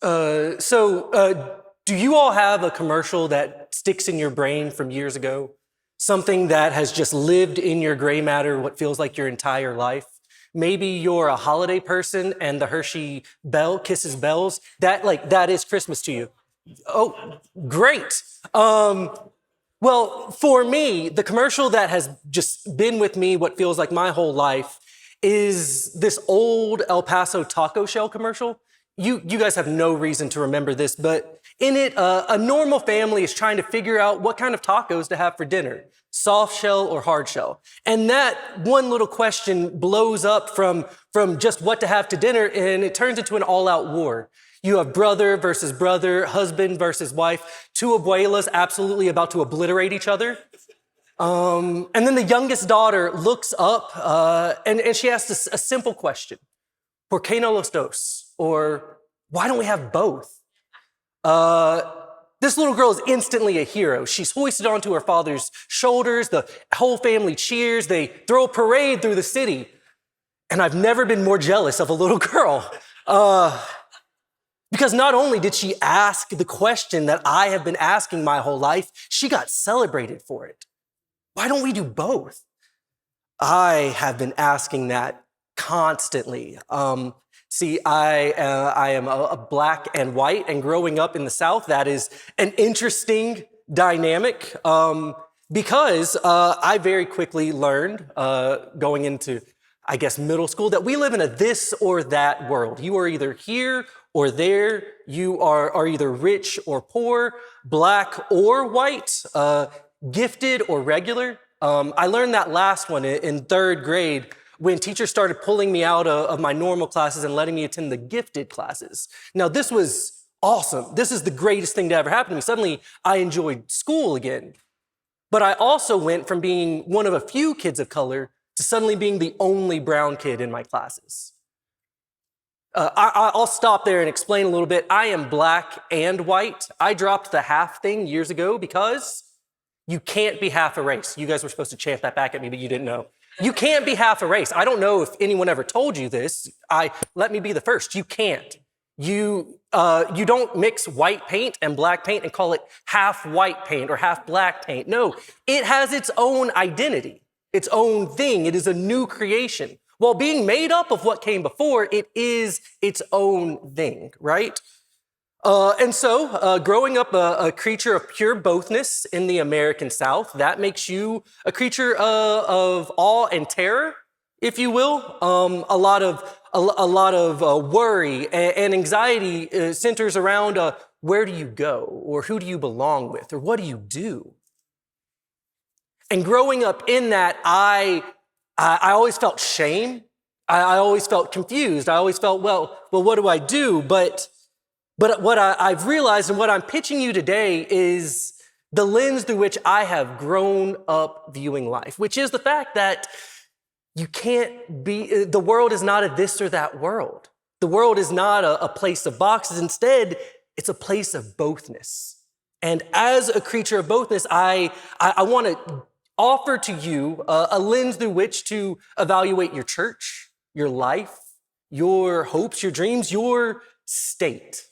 Do you all have a commercial that sticks in your brain from years ago? Something that has just lived in your gray matter what feels like your entire life? Maybe you're a holiday person and the Hershey Bell kisses bells. That is Christmas to you. Oh, great. Well, for me, the commercial that has just been with me what feels like my whole life is this old El Paso taco shell commercial. You guys have no reason to remember this, but in it, a normal family is trying to figure out what kind of tacos to have for dinner, soft shell or hard shell. And that one little question blows up from just what to have to dinner, and it turns into an all-out war. You have brother versus brother, husband versus wife, two abuelas absolutely about to obliterate each other. And then the youngest daughter looks up and she asks a simple question. ¿Por qué no los dos? Or why don't we have both? This little girl is instantly a hero. She's hoisted onto her father's shoulders. The whole family cheers. They throw a parade through the city. And I've never been more jealous of a little girl. Because not only did she ask the question that I have been asking my whole life, she got celebrated for it. Why don't we do both? I have been asking that constantly. I am a black and white, and growing up in the South, that is an interesting dynamic because I very quickly learned going into, I guess, middle school that we live in a this or that world. You are either here or there. You are either rich or poor, black or white, gifted or regular. I learned that last one in third grade when teachers started pulling me out of my normal classes and letting me attend the gifted classes. Now, this was awesome. This is the greatest thing to ever happen to me. Suddenly, I enjoyed school again. But I also went from being one of a few kids of color to suddenly being the only brown kid in my classes. I'll stop there and explain a little bit. I am black and white. I dropped the half thing years ago because you can't be half a race. You guys were supposed to chant that back at me, but you didn't know. You can't be half a race. I don't know if anyone ever told you this. Let me be the first. You can't. You don't mix white paint and black paint and call it half white paint or half black paint. No, it has its own identity, its own thing. It is a new creation. While being made up of what came before, it is its own thing, right? Growing up a creature of pure bothness in the American South, that makes you a creature of awe and terror, if you will. A lot of worry and anxiety centers around where do you go, or who do you belong with, or what do you do? And growing up in that, I always felt shame. I always felt confused. I always felt, well, what do I do? But what I've realized and what I'm pitching you today is the lens through which I have grown up viewing life, which is the fact that the world is not a this or that world. The world is not a place of boxes. Instead, it's a place of bothness. And as a creature of bothness, I want to offer to you a lens through which to evaluate your church, your life, your hopes, your dreams, your state.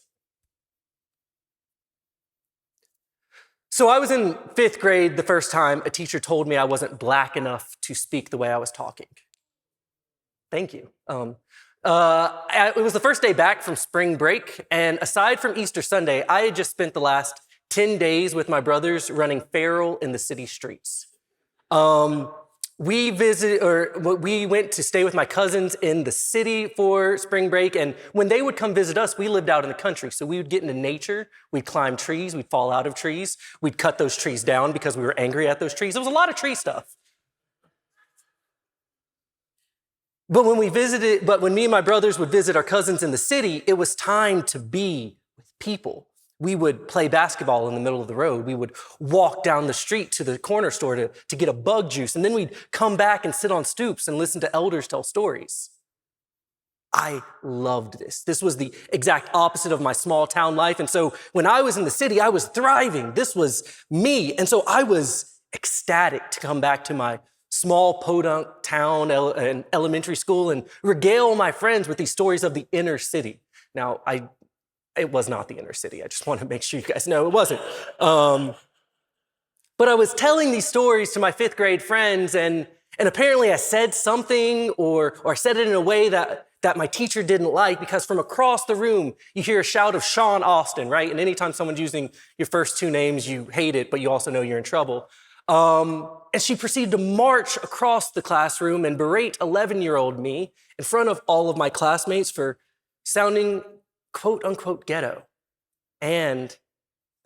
So I was in fifth grade the first time a teacher told me I wasn't black enough to speak the way I was talking. Thank you. It was the first day back from spring break, and aside from Easter Sunday, I had just spent the last 10 days with my brothers running feral in the city streets. We went to stay with my cousins in the city for spring break, and when they would come visit us, we lived out in the country, so we would get into nature, we'd climb trees, we'd fall out of trees, we'd cut those trees down because we were angry at those trees. There was a lot of tree stuff. But when me and my brothers would visit our cousins in the city, it was time to be with people. We would play basketball in the middle of the road. We would walk down the street to the corner store to get a bug juice. And then we'd come back and sit on stoops and listen to elders tell stories. I loved this. This was the exact opposite of my small town life. And so when I was in the city, I was thriving. This was me. And so I was ecstatic to come back to my small podunk town and elementary school and regale my friends with these stories of the inner city. Now, It was not the inner city. I just want to make sure you guys know it wasn't. But I was telling these stories to my fifth grade friends, and apparently I said something or I said it in a way that my teacher didn't like, because from across the room, you hear a shout of Sean Austin, right? And anytime someone's using your first two names, you hate it, but you also know you're in trouble. And she proceeded to march across the classroom and berate 11-year-old me in front of all of my classmates for sounding quote unquote ghetto. And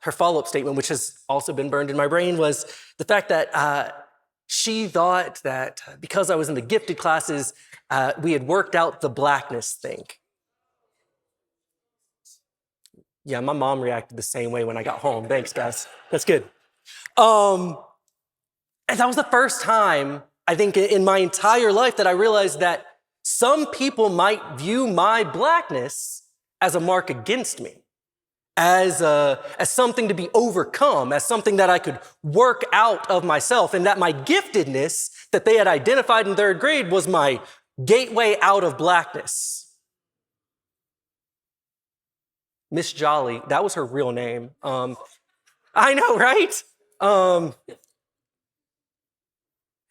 her follow-up statement, which has also been burned in my brain, was the fact that she thought that because I was in the gifted classes, we had worked out the blackness thing. Yeah, my mom reacted the same way when I got home. Thanks, guys. That's good. And that was the first time, I think, in my entire life that I realized that some people might view my blackness as a mark against me, as something to be overcome, as something that I could work out of myself, and that my giftedness that they had identified in third grade was my gateway out of blackness. Miss Jolly, that was her real name. I know, right?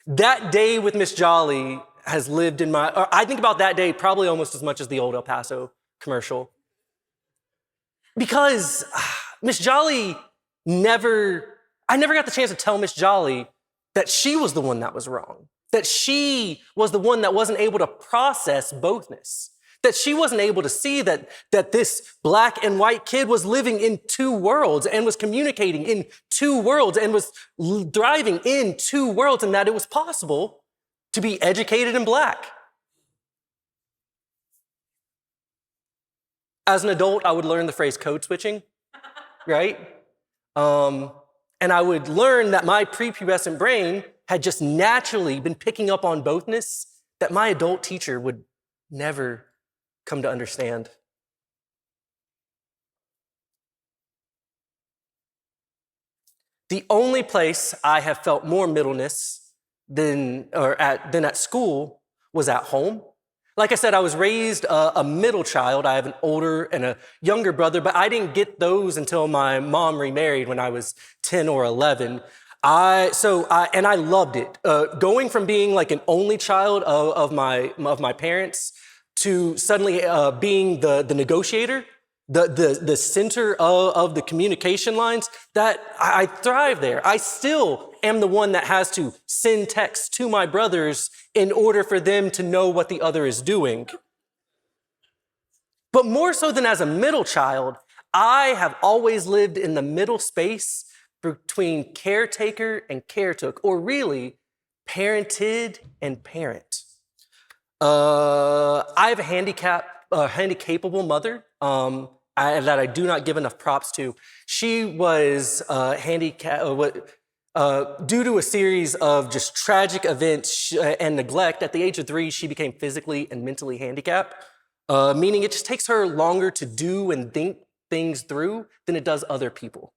That day with Miss Jolly has lived in I think about that day probably almost as much as the old El Paso commercial. Because Miss Jolly I never got the chance to tell Miss Jolly that she was the one that was wrong, that she was the one that wasn't able to process bothness, that she wasn't able to see that this black and white kid was living in two worlds and was communicating in two worlds and was thriving in two worlds, and that it was possible to be educated and black. As an adult, I would learn the phrase code switching, right? And I would learn that my prepubescent brain had just naturally been picking up on bothness that my adult teacher would never come to understand. The only place I have felt more middleness than at school was at home. Like I said, I was raised a middle child. I have an older and a younger brother, but I didn't get those until my mom remarried when I was 10 or 11. I loved it. Going from being like an only child of my parents to suddenly being the negotiator, the center of the communication lines, that I thrive there. I still am the one that has to send texts to my brothers in order for them to know what the other is doing. But more so than as a middle child, I have always lived in the middle space between caretaker and caretook, or really parented and parent. I have a handicapable mother that I do not give enough props to. She was handicapped due to a series of just tragic events and neglect. At the age of 3, she became physically and mentally handicapped, meaning it just takes her longer to do and think things through than it does other people.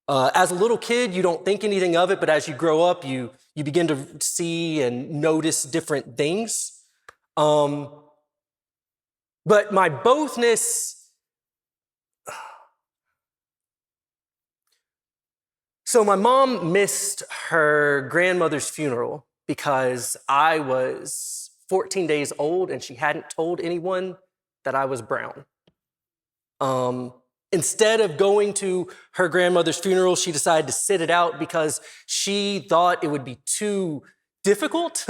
As a little kid, you don't think anything of it, but as you grow up, you begin to see and notice different things. But my bothness, so my mom missed her grandmother's funeral because I was 14 days old and she hadn't told anyone that I was brown. Instead of going to her grandmother's funeral, she decided to sit it out because she thought it would be too difficult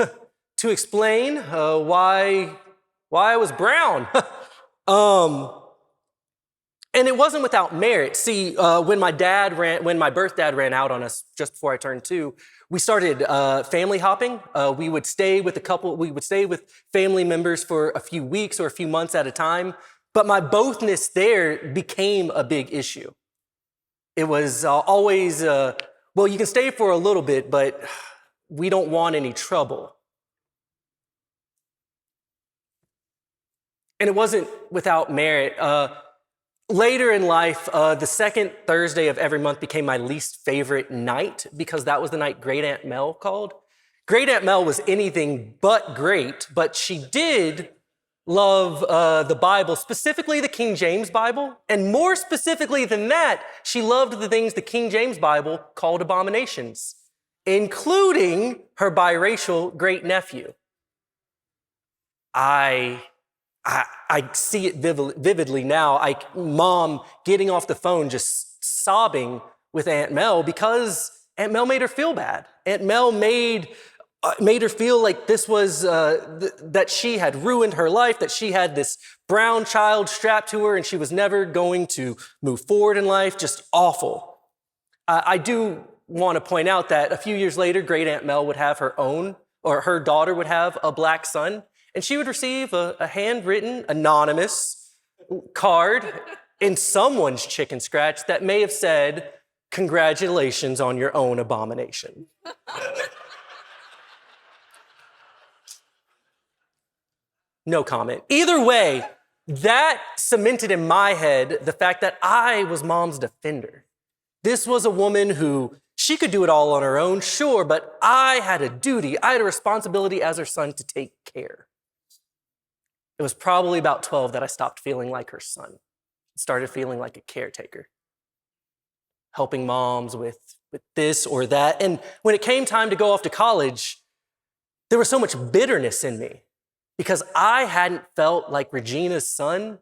to explain why I was brown. And it wasn't without merit. See, when my birth dad ran out on us just before I turned 2, we started family hopping. We would stay with family members for a few weeks or a few months at a time. But my bothness there became a big issue. It was always, well, you can stay for a little bit, but we don't want any trouble. And it wasn't without merit. Later in life, the second Thursday of every month became my least favorite night because that was the night Great Aunt Mel called. Great Aunt Mel was anything but great, but she did love the Bible, specifically the King James Bible. And more specifically than that, she loved the things the King James Bible called abominations, including her biracial great nephew. I see it vividly now. Mom getting off the phone, just sobbing with Aunt Mel because Aunt Mel made her feel bad. Aunt Mel made her feel like this was, that she had ruined her life, that she had this brown child strapped to her and she was never going to move forward in life. Just awful. I do want to point out that a few years later, great Aunt Mel would have her daughter would have a black son, and she would receive a handwritten, anonymous card in someone's chicken scratch that may have said, "Congratulations on your own abomination." No comment. Either way, that cemented in my head the fact that I was Mom's defender. This was a woman who, she could do it all on her own, sure, but I had a duty, I had a responsibility as her son to take care. It was probably about 12 that I stopped feeling like her son, started feeling like a caretaker, helping moms with this or that. And when it came time to go off to college, there was so much bitterness in me because I hadn't felt like Regina's son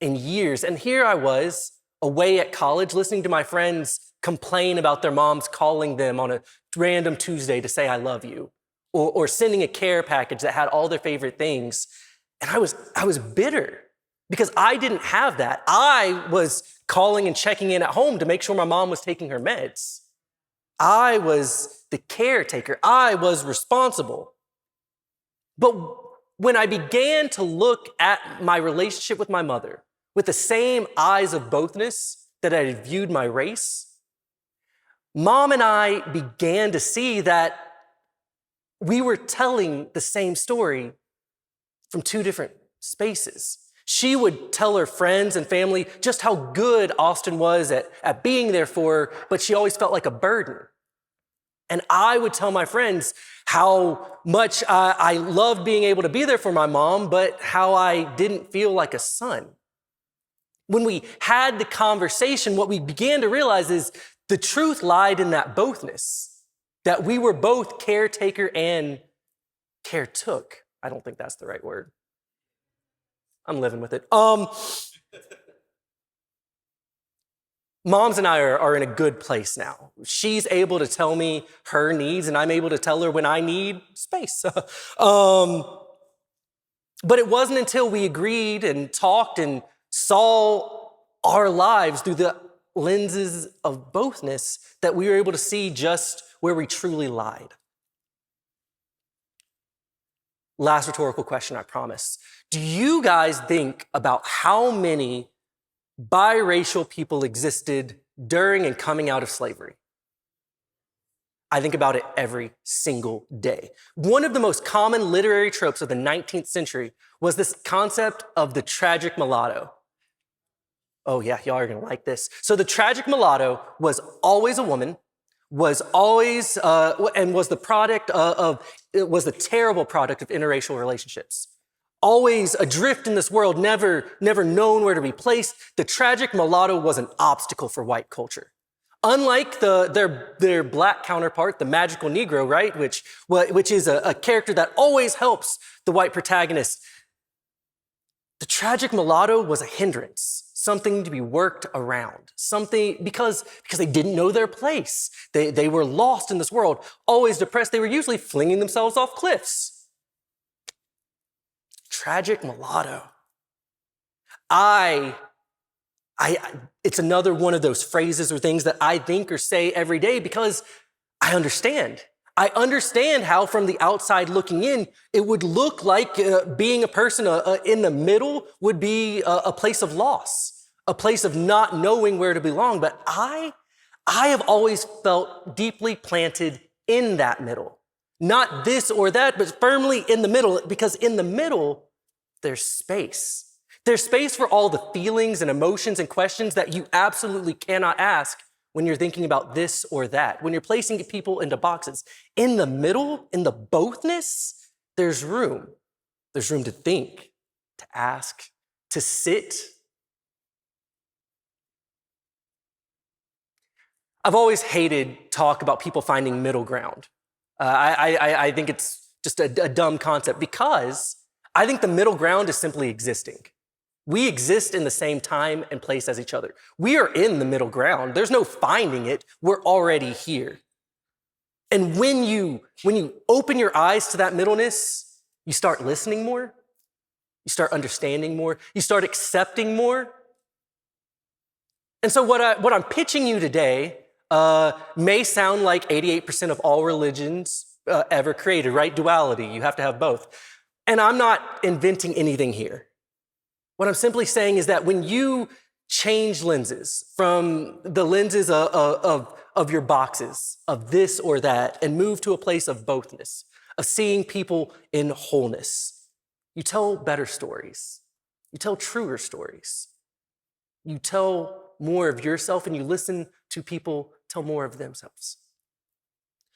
in years. And here I was, away at college, listening to my friends complain about their moms calling them on a random Tuesday to say, "I love you," or sending a care package that had all their favorite things. And I was bitter because I didn't have that. I was calling and checking in at home to make sure my mom was taking her meds. I was the caretaker. I was responsible. But when I began to look at my relationship with my mother with the same eyes of bothness that I had viewed my race, Mom and I began to see that we were telling the same story from two different spaces. She would tell her friends and family just how good Austin was at being there for her, but she always felt like a burden. And I would tell my friends how much I loved being able to be there for my mom, but how I didn't feel like a son. When we had the conversation, what we began to realize is the truth lied in that bothness, that we were both caretaker and caretook. I don't think that's the right word. I'm living with it. Moms and I are in a good place now. She's able to tell me her needs, and I'm able to tell her when I need space. But it wasn't until we agreed and talked and saw our lives through the lenses of bothness that we were able to see just where we truly lied. Last rhetorical question, I promise. Do you guys think about how many biracial people existed during and coming out of slavery? I think about it every single day. One of the most common literary tropes of the 19th century was this concept of the tragic mulatto. Oh yeah, y'all are gonna like this. So the tragic mulatto was always a woman, was always, and was the terrible product of interracial relationships. Always adrift in this world, never known where to be placed. The tragic mulatto was an obstacle for white culture. Unlike their black counterpart, the magical Negro, right, which is a character that always helps the white protagonist, the tragic mulatto was a hindrance, something to be worked around, something because they didn't know their place. They were lost in this world, always depressed. They were usually flinging themselves off cliffs. Tragic mulatto. It's another one of those phrases or things that I think or say every day because I understand. I understand how from the outside looking in, it would look like being a person in the middle would be a place of loss, a place of not knowing where to belong. But I have always felt deeply planted in that middle. Not this or that, but firmly in the middle, because in the middle, there's space. There's space for all the feelings and emotions and questions that you absolutely cannot ask when you're thinking about this or that, when you're placing people into boxes. In the middle, in the bothness, there's room. There's room to think, to ask, to sit. I've always hated talk about people finding middle ground. I think it's just a dumb concept because I think the middle ground is simply existing. We exist in the same time and place as each other. We are in the middle ground. There's no finding it. We're already here. And when you open your eyes to that middleness, you start listening more, you start understanding more, you start accepting more. And so what I'm pitching you today may sound like 88% of all religions ever created, right? Duality, you have to have both. And I'm not inventing anything here. What I'm simply saying is that when you change lenses from the lenses of your boxes, of this or that, and move to a place of bothness, of seeing people in wholeness, you tell better stories. You tell truer stories. You tell more of yourself and you listen to people tell more of themselves.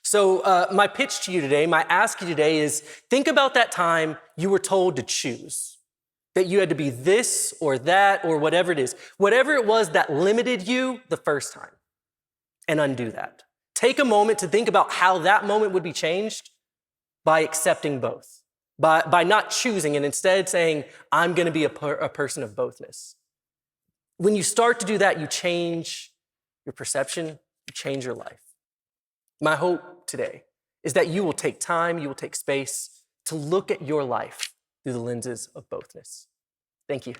So my pitch to you today, my ask you today is think about that time you were told to choose, that you had to be this or that or whatever it is, whatever it was that limited you the first time, and undo that. Take a moment to think about how that moment would be changed by accepting both, by not choosing and instead saying, I'm going to be a person of bothness. When you start to do that, you change your perception, you change your life. My hope today is that you will take time, you will take space to look at your life through the lenses of bothness. Thank you.